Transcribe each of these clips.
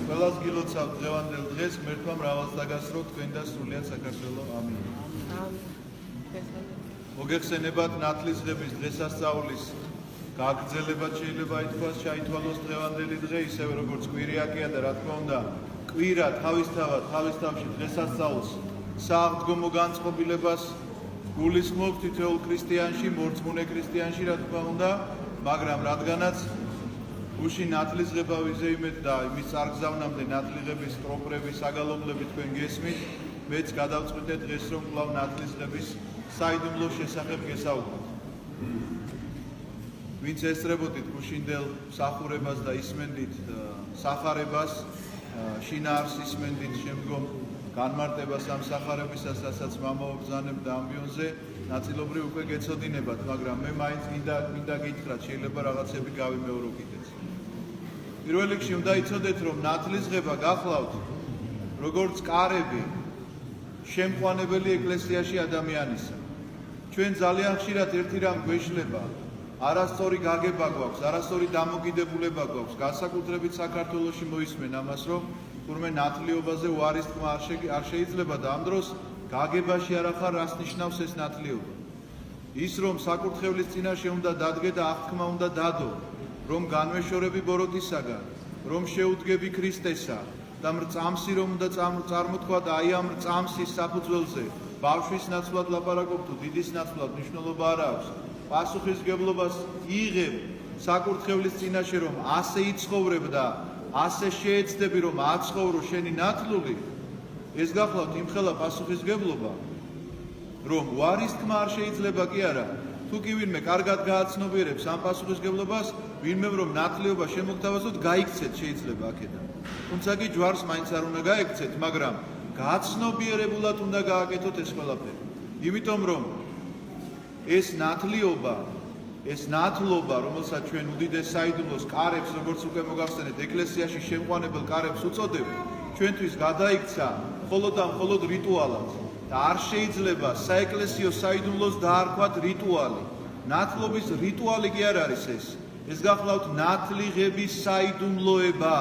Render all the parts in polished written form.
ყველას გილოცავთ დღევანდელ დღეს, ღმერთმა მრავალს დაგასროთ თქვენ და სრულიად საქართველო. ამინ. მოგეხსენებათ ნათლისღების დღესასწაულის გაგრძელებად შეიძლება ითქვას, ჩაითვალოს დღევანდელი დღე, ისევე როგორც კვირიაკია და რა თქმა უნდა, კვირა თავის თავში დღესასწაულს სააღდგომო განწყობილებას გულისხმობს თითოეულ ქრისტიანში, მორწმუნე ქრისტიანში, რა თქმა უნდა, მაგრამ რადგანაც გუშინ ნათლისღება ვიზეიმეთ და იმის წარგზავნამდე ნათლისღების პროპრების საგალობლები თქვენ გესმით, მეც გადავწყვიტე დღეს რომ კვლავ ნათლისღების საიდუმლოს შესახებ გესაუბროთ. ვინც ესწრებოდით გუშინდელ მსახურებას და ისმენდით სახარებას, შინაარს ისმენდით შემდგომ განმარტებას ამ სახარებისას, რასაც მამა ვბრძანებდა ამბიონზე, ნაწილობრივ უკვე გეცოდინებათ, მაგრამ მე მაინც მინდა გითხრათ, შეიძლება რაღაცები გავიმეორო კიდეც. პირველ რიგში უნდა იცოდეთ, რომ ნათლისღება გახლავთ როგორც კარები შემყვანებელი ეკლესიაში ადამიანისა. ჩვენ ძალიან ხშირად ერთი რამ გვეშლება, არასწორი გაგება გვაქვს, არასწორი დამოკიდებულება გვაქვს, განსაკუთრებით საქართველოში მოისმენ ამას, რომ თურმე ნათლიობაზე უარის თქმა არ შეიძლება და ამ დროს გაგებაში არ ახარ რას ნიშნავს ეს ნათლიობა. ის რომ საკურთხევლის წინაშე უნდა დადგე და აღთქმა უნდა დადო, რომ განვეშორები ბოროტისაგან, რომ შეუდგები ქრისტესა და მრწამსი რომ უნდა წარმოთქვა და აი ამ მრწამსის საფუძველზე ბავშვის ნაცვლად ლაპარაკობ თუ დიდის ნაცვლად მნიშვნელობა არ აქვს. პასუხისგებლობას იღებ საკურთხევლის წინაშე რომ ასე იცხოვრებ და ასე შეეცდები რომ აცხოვრო შენი ნათლული, ეს გახლავთ იმხელა პასუხისგებლობა, რომ უარის თქმა არ შეიძლება კი არა, თუ კი ვინმე კარგად გააცნობიერებს ამ პასუხისგებლობას, ვინმე რომ ნათლიობა შემოგთავაზოთ, გაიქცეთ შეიძლება აქედან. თუმცა კი ჯვარს მაინც არ უნდა გაექცეთ, მაგრამ გაცნობიერებულად უნდა გააკეთოთ ეს ყველაფერი. იმიტომ რომ ეს ნათლიობა, ეს ნათლობა, რომელსაც ჩვენ უდიდეს საიდუმლოს კარებს, როგორც უკვე მოგახსენეთ, ეკლესიაში შემყვანებელ კარებს უწოდებთ, ჩვენთვის გადაიქცა მხოლოდ და მხოლოდ რიტუალად და არ შეიძლება საეკლესიო საიდუმლოს დაარქვათ რიტუალი. ნათლობის რიტუალი კი არ არის ეს. ეს გახლავთ ნათლიღების საიდუმლოება.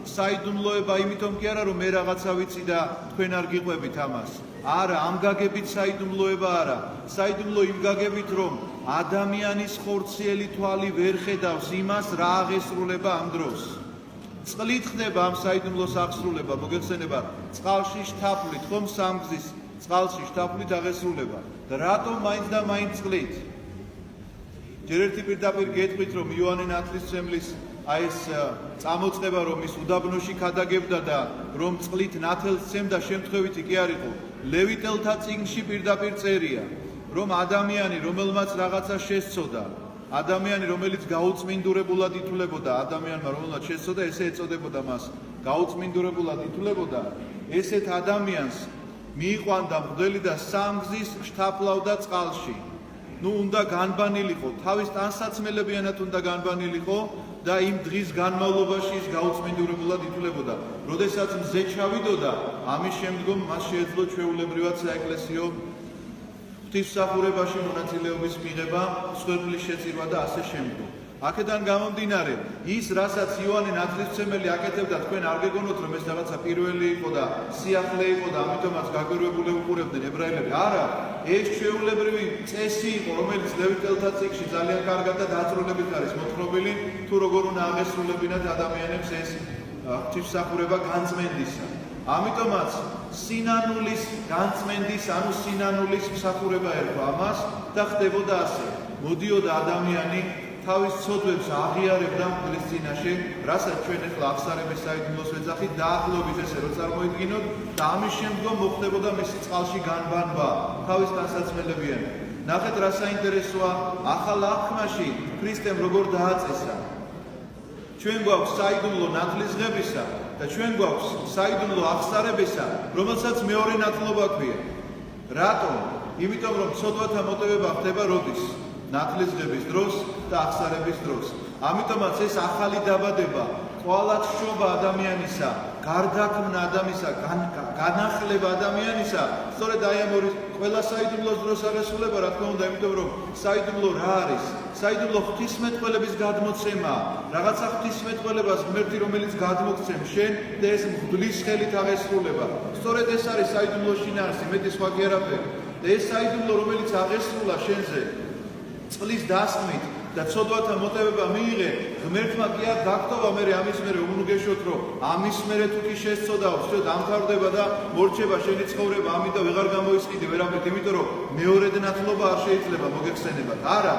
საიდუმლოება იმიტომ კი არა, რომ მე რაღაცა ვიცი და თქვენ არ გიყვებით ამას. არა, ამ გაგებით საიდუმლოება არა. საიდუმლო იმ გაგებით, რომ ადამიანის ხორციელი თვალი ვერ ხედავს იმას, რა აღესრულება ამ დროს. წყლით ხდება ამ საიდუმლოს აღსრულება, მოგეხსენებათ, წყალში შთაფლით, ხომ სამგზის წყალში შთაფლით აღესრულება. და რატომ მაინც და მაინც წყლით? ჯერ ერთი პირდაპირ გეტყვით, რომ იოანე ნათლისმცემლის აი ეს წამოწყება, რომ ის უდაბნოში ქადაგებდა და რომ წყლით ნათელს სცემდა, შემთხვევითი კი არ იყო. ლევიტელთა წიგნში პირდაპირ წერია, რომ ადამიანი, რომელმაც რაღაცა შესწოდა, ადამიანი, რომელიც გაუწმინდურებულად ითვლებოდა, ადამიანმა, რომელმაც შესწოდა, ესე ეწოდებოდა მას, გაუწმინდურებულად ითვლებოდა, ესეთ ადამიანს მიიყვანდა მღვდელი და სამგზის შთაფლავდა წყალში. ნუ უნდა განბანილიყო, თავის ტანსაცმელებიანად უნდა განბანილიყო და იმ დღის განმავლობაში ის გაუწმინდურებულად ითვლებოდა. როდესაც მზე ჩავიდოდა, ამის შემდგომ მას შეეძლო ჩვეულებრივად საეკლესიო ღვთისმსახურებაში მონაწილეობის მიღება, მსხვერპლის შეწირვა და ასე შემდგომ. აქედან გამომდინარე, ის რასაც იოანე ნათლისმცემელი აკეთებდა, თქვენ არ გეგონოთ, რომ ეს რაღაცა პირველი იყო და სიახლე იყო და ამიტომაც გაგვირებული უყურებდნენ ებრაელები. არა, ეს ჩვეულებრივი წესი იყო, რომელიც ლევიტელთა წიგნში ძალიან კარგად და დაწვრილებით არის მოთხრობილი, თუ როგორ უნდა აღესრულებინათ ადამიანებს ეს ღვთისმსახურება განწმენდისა. ამიტომაც სინანულის განწმენდის, ანუ სინანულის მსახურება ერქვა ამას და ხდებოდა ასე. მოდიოდა ადამიანი თავის ცოდვებს აღიარებდა მღვდლის წინაშე, რასაც ჩვენ ახლა აღსარების საიდუმლოს ვეძახით, დაახლოებით ესე რომ წარმოიდგინოთ და ამის შემდგომ მოხდებოდა მისი წყალში განბანვა თავის ტანსაცმელებიანად. ნახეთ რა საინტერესოა, ახალ აღთქმაში ქრისტემ როგორ დააწესა. ჩვენ გვაქვს საიდუმლო ნათლისღებისა და ჩვენ გვაქვს საიდუმლო აღსარებისა, რომელსაც მეორე ნათლობა ქვია. რატომ? იმიტომ რომ ცოდვათა მოტივება ხდება როდის? ნათლისღების დროს და აღსარების დროს. ამიტომაც ეს ახალი დაბადება ყოლად შობა ადამიანისა, გარდაქმნა ადამიანისა, განახლება ადამიანისა, სწორედ აი ამ ორი ყველა საიდუმლოს დროს აღესრულება, რა თქმა უნდა, იმიტომ რომ საიდუმლო რა არის? საიდუმლო ღვთისმეტყველების გადმოცემაა. რაღაცა ღვთისმეტყველებას ღმერთი რომელიც გადმოგცემს შენ და ეს მღვდლის ხელით აღესრულება. სწორედ ეს არის საიდუმლო შინაარსი, მეტი სხვა კი არაფერი. და ეს საიდუმლო რომელიც აღესრულა შენზე წყლის დასმით და ცოდვათა მოტევება მიიღე, ღმერთმა კი არ გაგტოვა მე ამის მერე უნგეშოთ რომ ამის მერე თუ კი შესწოდაო, შენ დამთავრდება და მორჩება შენი ცხოვრება, ამიტომ ვეღარ გამოისყიდე ვერაფერთ, იმიტომ რომ მეორედ ნათლობა არ შეიძლება მოგეხსენებათ. არა,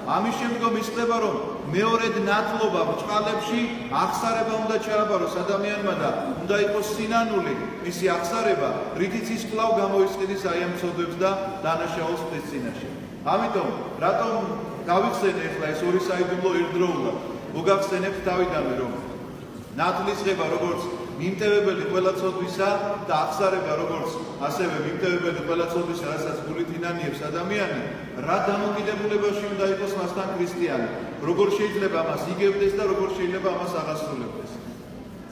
ამის შემდგომ ისწრება რომ მეორედ ნათლობა ბრჭყალებში აღსარება უნდა ჩააბაროს ადამიანმა და უნდა იყოს სინანული მისი აღსარება, რითიც ის კვლავ გამოისყიდის აი ამ ცოდვებს და დანაშაულს ღვთის წინაშე. ამიტომ რატომ გავიხსენე ახლა ეს ორი საიდუმლო ერთდროულად? მოგახსენებთ თავიდანვე რომ ნათლისღება როგორც მიმტევებელი ყველა ცოდვისა და აღსარება როგორც ასევე მიმტევებელი ყველა ცოდვისა, რასაც გულით ინანიებს ადამიანი, რა დამოკიდებულებაში უნდა იყოს მასთან ქრისტიანი, როგორ შეიძლება ამას იგებდეს და როგორ შეიძლება ამას აღასრულებდეს.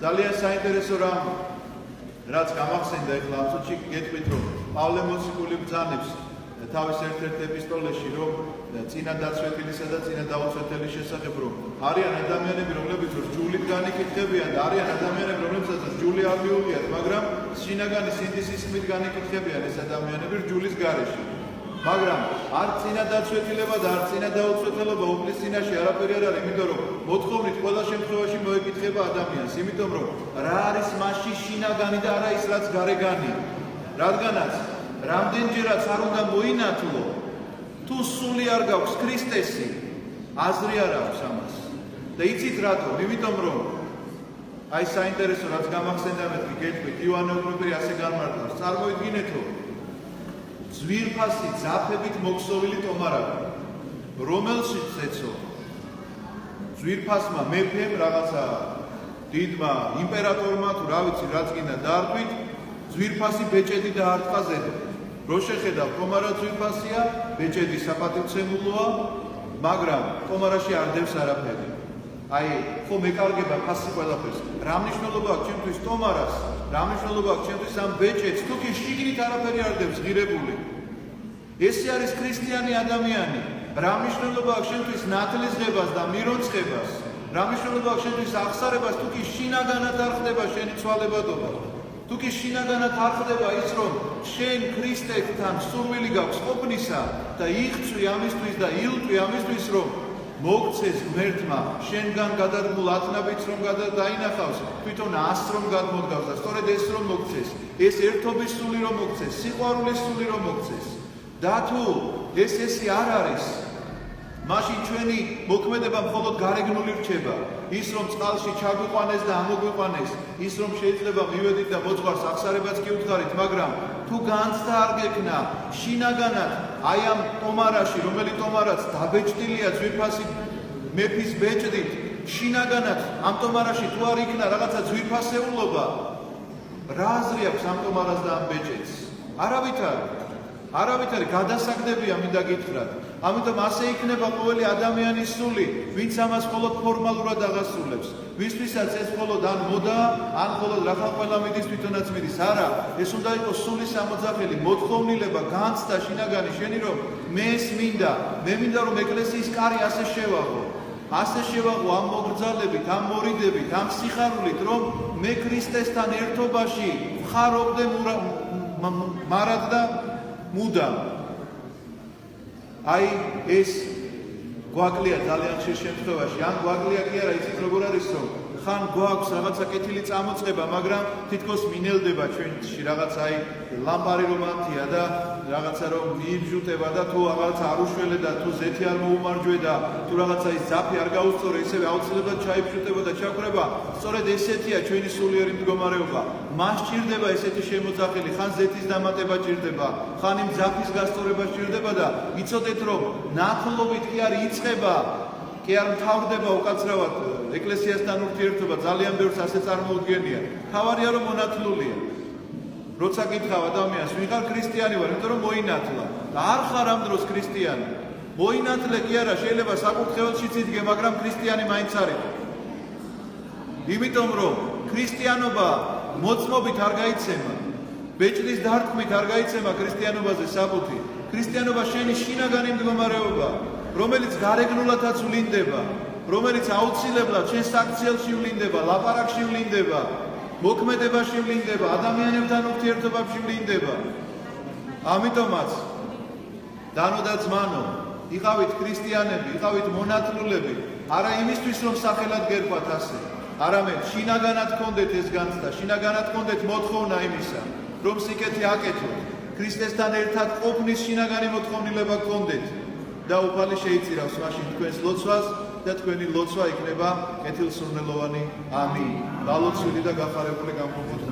ძალიან საინტერესო რამ რაც გამახსენდა ახლა ამ წუთში გეტყვით რომ პავლე მოციქული ბრძანებს თავის ერთ-ერთ ეპისტოლეში რომ წინა დაცვეთილისა და წინა დაუცვეთელის შესახებ რომ არიან ადამიანები რომლებიც რჯულით განიკითხებიან და არიან ადამიანები რომლებსაც რჯული არ მიუღიათ, მაგრამ შინაგანი სინდისის ხმით განიკითხებიან ეს ადამიანები რჯულის გარეშე. მაგრამ არ წინა დაცვეთილება და არ წინა დაუცვეთელობა უფლის წინაშე არაფერი არ არის, იმიტომ რომ მოთხოვნით ყველა შემთხვევაში მოეკითხება ადამიანს, იმიტომ რომ რა არის მასში შინაგანი და არა ის რაც გარეგანია. რადგანაც რამდენჯერაც არ უნდა მოინათლო, თუ სული არ გაქვს ქრისტესი, აზრი არ აქვს ამას. და იცით რატომ? იმიტომ რომ აი საინტერესო რაც გამახსენდა მეთქი გეტყვით, იოანე უგრუპირი ასე განმარტავს, წარმოიდგინეთო, ძვირფასი ძაფებით მოქსოვილი ტომარაგი, რომელშიც ეცო ძვირფასმა მეფემ რაღაცა დიდმა იმპერატორმა თუ რა ვიცი რაც გინდა დაარქვით, ძვირფასი ბეჭედი დაარტყა ზედ. რო შეხედავ ტომარა ძვირფასია, ბეჭედი საპატივცემულოა, მაგრამ ტომარაში არ დევს არაფერი. აი, ხო მეკარგება ფასი ყველაფერს. რა მნიშვნელობა აქვს ჩემთვის ტომარას? რა მნიშვნელობა აქვს ჩემთვის ამ ბეჭედს? თუ კი შიგნით არაფერი არ დევს ღირებული. ესე არის ქრისტიანი ადამიანი. რა მნიშვნელობა აქვს ჩემთვის ნათლისღებას და მიროცხებას? რა მნიშვნელობა აქვს ჩემთვის აღსარებას, თუ კი შინაგანად არ ხდება შენი ცვალებადობა? თუ კი შინაგანად არ ხდება ის რომ შენ ქრისტესთან სურვილი გაქვს ყოფნისა და იღწვი ამისთვის და ილტვი ამისთვის რომ მოგცეს ღმერთმა შენგან გადადგმულ ათნაბიც რომ დაინახავს, თვითონ 100 რომ გადმოდგავს და სწორედ ეს რომ მოგცეს, ეს ერთობის სული რომ მოგცეს, სიყვარულის სული რომ მოგცეს. და თუ ესე არ არის, მაშინ ჩვენი მოქმედება მხოლოდ გარეგნული რჩება. ის რომ წყალში ჩაგვიყვანეს და ამოგვიყვანეს, ის რომ შეიძლება მივედით და მოძღვარს აღსარებაც კი უთხარით, მაგრამ თუ განცდა არ გექნა შინაგანად აი ამ ტომარაში, რომელი ტომარაც დაბეჭდილია ძვირფასი მეფის ბეჭდით, შინაგანად ამ ტომარაში თუ არ იქნა რაღაცა ძვირფასეულობა, რა აზრი აქვს ამ ტომარას და ამ ბეჭედს? არავითარი გადასაგდებია მინდა გითხრათ. ამიტომ ასე იქნება ყოველი ადამიანის სული, ვინც ამას მხოლოდ ფორმალურად აღასრულებს. ვისთვისაც ეს მხოლოდ ან მოდა, ან მხოლოდ რახან ყველა მიდის თვითონაც მიდის. არა, ეს უნდა იყოს სულის ამოძახელი, მოთხოვნილება, განცდა შინაგანი შენი რომ მე ეს მინდა, მე მინდა რომ ეკლესიის კარი ასე შევაღო. ასე შევაღო ამ მოგრძალებით, ამ მორიდებით, ამ სიხარულით, რომ მე ქრისტესთან ერთობაში ვხარობდე მარად და მუდამ. აი ეს გვაკლია ძალიან ხშირ შემთხვევაში, ან გვაკლია კი არა, იცით როგორ არის რომ ხან გვაქვს რაღაცა კეთილი წამოწყება, მაგრამ თითქოს მინელდება ჩვენში რაღაცა აი ლამპარი რომანტია და რაღაცა რომ მიიბჟუტება და თუ რაღაცა არ უშველე და თუ ზეთი არ მოუმარჯვე და თუ რაღაცა ის ძაფი არ გაუსწორე, ისევე აუცილებლად ჩაიბჟუტება და ჩაქრება. სწორედ ესეთია ჩვენი სულიერი მდგომარეობა. მას ჭირდება ესეთი შემოძახილი, ხან ზეთის დამატება ჭირდება, ხან იმ ძაფის გასწორება ჭირდება და იცოდეთ რომ ნათლობით კი არ იწყება, კი არ მთავრდება უკაცრავად ეკლესიასთან ურთიერთობა, ძალიან ბევრს ასე წარმოუდგენია. თავარია რომ მონათლულია. როცა გითხავ ადამიანს, ვინ ხარ ქრისტიანი ვარ, იმიტომ რომ მოინათლა. და არ ხარ ამ დროს ქრისტიანი. მოინათლე კი არა, შეიძლება საკურთხეველშიც იდგე, მაგრამ ქრისტიანი მაინც არ იყო. იმიტომ რომ ქრისტიანობა მოწმობით არ გაიცემა, ბეჭდის დარტყმით არ გაიცემა ქრისტიანობაზე საფუძვი. ქრისტიანობა შენი შინაგანი მდგომარეობა, რომელიც გარეგნულადაც ვლინდება, რომელიც აუცილებლად შენ საქციელში ვლინდება, ლაპარაკში ვლინდება, მოქმედებაში ვლინდება, ადამიანებთან ურთიერთობებში ვლინდება. ამიტომაც დანო და ძმანო, იყავით ქრისტიანები, იყავით მონათლულები, არა იმისთვის რომ სახელად გერკვათ ასე, არამედ შინაგანად გქონდეთ ეს განცდა, შინაგანად გქონდეთ მოთხოვნა იმისა, რომ სიკეთე აკეთოთ, ქრისტესთან ერთად ყოფნის შინაგანი მოთხოვნილება გქონდეთ და უფალი შეიწირავს მაშინ თქვენს ლოცვას და თქვენი ლოცვა იქნება კეთილსურნელოვანი. ამინ. გალოცვილი და გახარებული გამოგოთ.